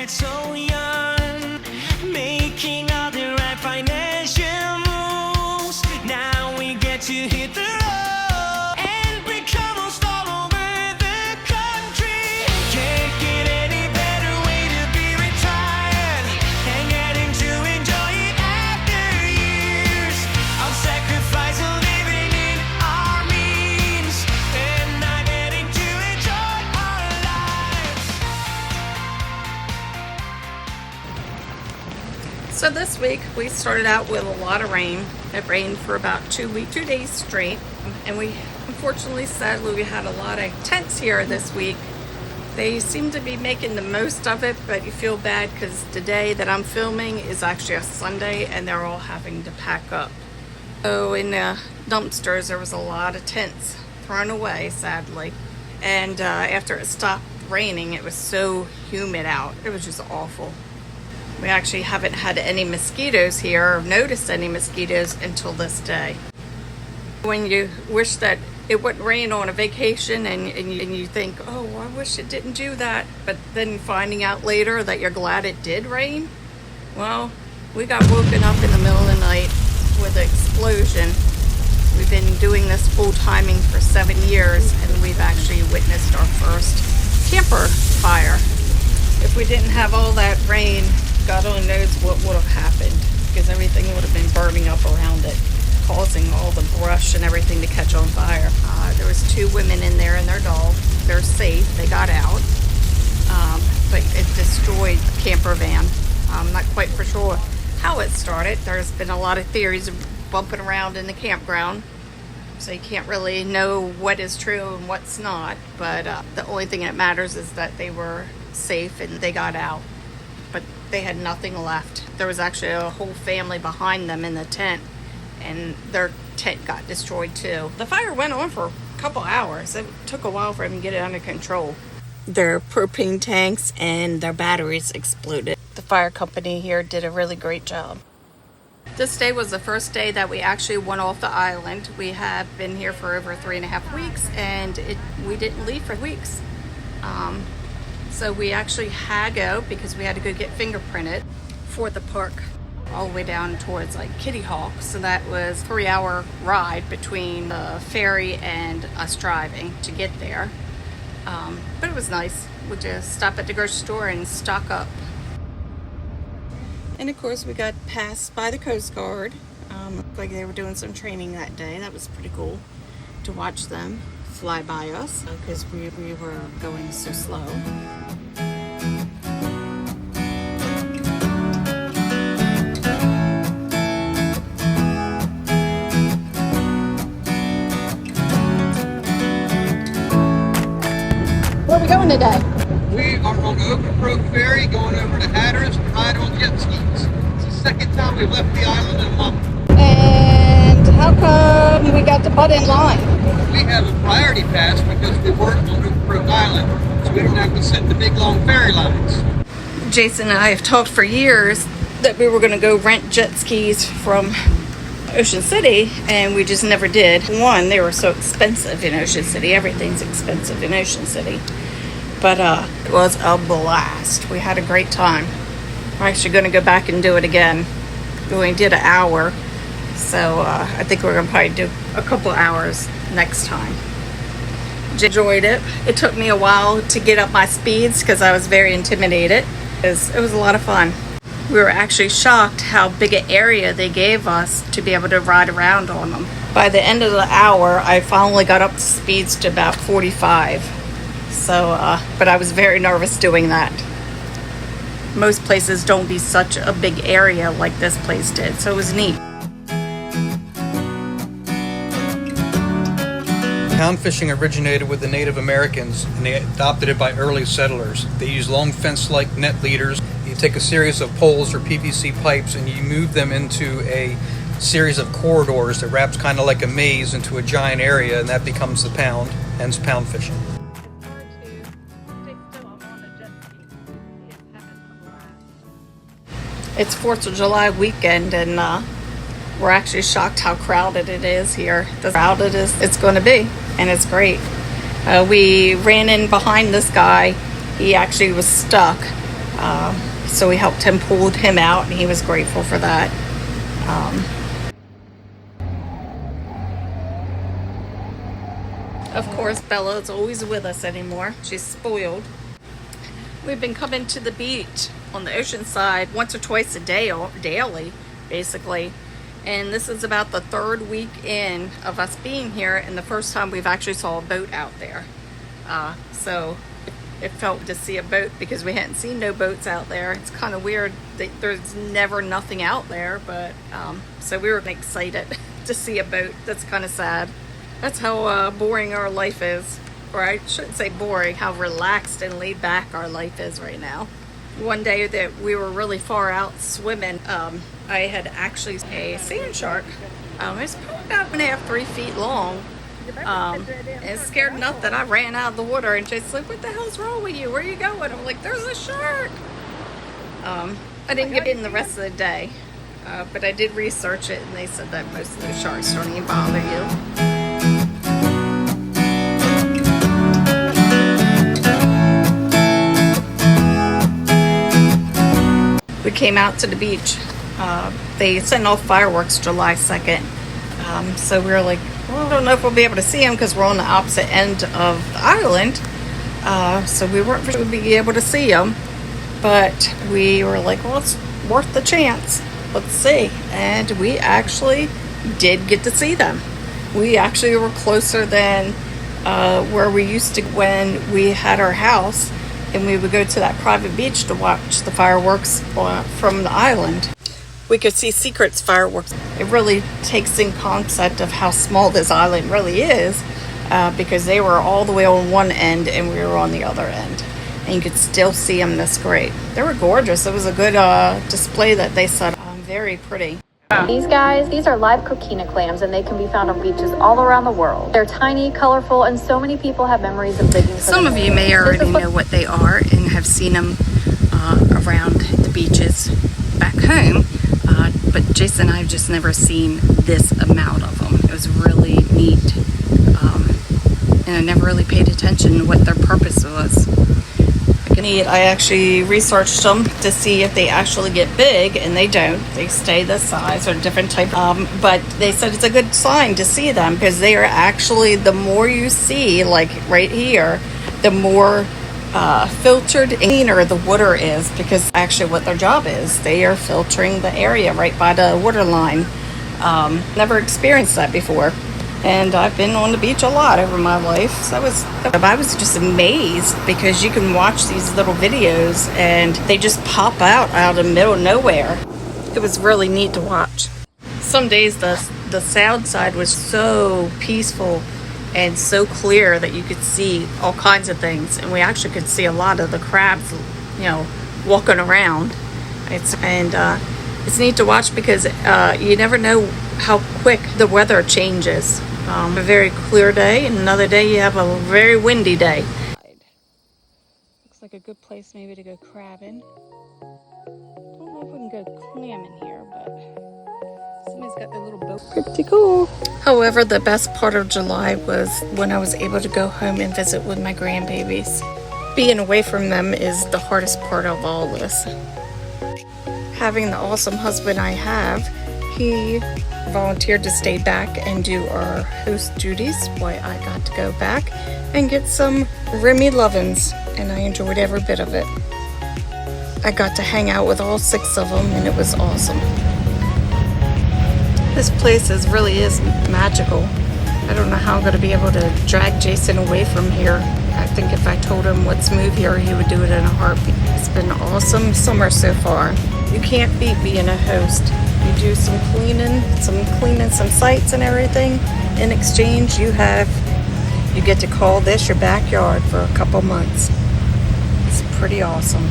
started so young, making all the right financial moves. Now we get to hit the road and break almost all over the country. Can't get any better way to be retired and getting to enjoy it after years of sacrifice and living in our means and not getting to enjoy our lives. So this week we started out with a lot of rain. It rained for about 2 days straight, and we unfortunately, sadly, we had a lot of tents here this week. They seem to be making the most of it, but you feel bad because the day that I'm filming is actually a Sunday and they're all having to pack up. So in the dumpsters there was a lot of tents thrown away, sadly. And after it stopped raining, it was so humid out. It was just awful. We actually haven't had any mosquitoes here or noticed any mosquitoes until this day. When you wish that it wouldn't rain on a vacation and you think, oh, I wish it didn't do that, but then finding out later that you're glad it did rain. Well, we got woken up in the middle of the night with an explosion. We've been doing this full timing for 7 years, and we've actually witnessed our first camper fire. If we didn't have all that rain, God only knows what would have happened, because everything would have been burning up around it, causing all the brush and everything to catch on fire. There was 2 women in there and their dog. They're safe. They got out. But it destroyed the camper van. I'm not quite for sure how it started. There's been a lot of theories bumping around in the campground, so you can't really know what is true and what's not. But the only thing that matters is that they were safe and they got out. But they had nothing left. There was actually a whole family behind them in the tent, and their tent got destroyed too. The fire went on for a couple hours. It took a while for them to get it under control. Their propane tanks and their batteries exploded. The fire company here did a really great job. This day was the first day that we actually went off the island. We have been here for over 3.5 weeks, and we didn't leave for weeks. So we actually had to go because we had to go get fingerprinted for the park all the way down towards like Kitty Hawk. So that was a 3-hour ride between the ferry and us driving to get there. But it was nice. We just stop at the grocery store and stock up. And of course we got passed by the Coast Guard. Looked like they were doing some training that day. That was pretty cool to watch them fly by us because we were going so slow. Where are we going today? We are on the Ocracoke ferry going over to Hatteras to ride on jet skis. It's the second time we've left the island in a month. And how come we got to butt in line? We have a priority pass because we work on Ocracoke Island, so we don't have to sit in the big long ferry lines. Jason and I have talked for years that we were going to go rent jet skis from Ocean City, and we just never did. One, they were so expensive in Ocean City. Everything's expensive in Ocean City. But it was a blast. We had a great time. We're actually going to go back and do it again. We only did an hour, so I think we're going to probably do a couple hours next time. Enjoyed it. It took me a while to get up my speeds because I was very intimidated. It was a lot of fun. We were actually shocked how big an area they gave us to be able to ride around on them. By the end of the hour, I finally got up to speeds to about 45. So, but I was very nervous doing that. Most places don't be such a big area like this place did, so it was neat. Pound fishing originated with the Native Americans, and they adopted it by early settlers. They use long fence-like net leaders. You take a series of poles or PVC pipes and you move them into a series of corridors that wraps kind of like a maze into a giant area, and that becomes the pound, hence pound fishing. It's 4th of July weekend, and we're actually shocked how crowded it is here. As crowded as it's going to be, and it's great. We ran in behind this guy. He actually was stuck So we helped him, pulled him out, and he was grateful for that. Of course, Bella is always with us anymore. She's spoiled. We've been coming to the beach on the ocean side once or twice a day, or daily, basically. And this is about the third week in of us being here, and the first time we've actually saw a boat out there. So it felt to see a boat because we hadn't seen no boats out there. It's kind of weird that there's never nothing out there, but so we were excited to see a boat. That's kind of sad. That's how boring our life is. Or I shouldn't say boring, how relaxed and laid back our life is right now. One day that we were really far out swimming, I had actually a sand shark. It was probably about 2.5, 3 feet long. And it scared enough that I ran out of the water, and Jason's like, "What the hell's wrong with you? Where are you going?" I'm like, "There's a shark." I didn't get in the rest of the day, but I did research it, and they said that most of those sharks don't even bother you. We came out to the beach. They sent off fireworks July 2nd. So we were like, well, I don't know if we'll be able to see them because we're on the opposite end of the island. So we weren't sure we'd be able to see them. But we were like, well, it's worth the chance. Let's see. And we actually did get to see them. We actually were closer than where we used to when we had our house. And we would go to that private beach to watch the fireworks from the island. We could see Secret's fireworks. It really takes in concept of how small this island really is, because they were all the way on one end and we were on the other end. And you could still see them this great. They were gorgeous. It was a good display that they set up. Very pretty. These are live coquina clams, and they can be found on beaches all around the world. They're tiny, colorful, and so many people have memories of digging for Some them. of you may already know what they are and have seen them around the beaches back home, but Jason and I have just never seen this amount of them. It was really neat, and I never really paid attention to what their purpose was. I actually researched them to see if they actually get big, and they don't. They stay this size or different type. But they said it's a good sign to see them because they are actually, the more you see, like right here, the more filtered and cleaner the water is, because actually what their job is, they are filtering the area right by the water line. Never experienced that before. And I've been on the beach a lot over my life. So I was just amazed because you can watch these little videos and they just pop out of the middle of nowhere. It was really neat to watch. Some days the sound side was so peaceful and so clear that you could see all kinds of things. And we actually could see a lot of the crabs, walking around. It's neat to watch because you never know how quick the weather changes. A very clear day, and another day you have a very windy day. Looks like a good place maybe to go crabbing. Don't know if we can go clamming here, but somebody's got their little boat. Pretty cool. However, the best part of July was when I was able to go home and visit with my grandbabies. Being away from them is the hardest part of all this. Having the awesome husband I have, he volunteered to stay back and do our host duties while I got to go back and get some Remy lovin's, and I enjoyed every bit of it. I got to hang out with all 6 of them, and it was awesome. This place really is magical. I don't know how I'm going to be able to drag Jason away from here. I think if I told him let's move here, he would do it in a heartbeat. It's been an awesome summer so far. You can't beat being a host. You do some cleaning, some sites and everything. In exchange, you get to call this your backyard for a couple months. It's pretty awesome.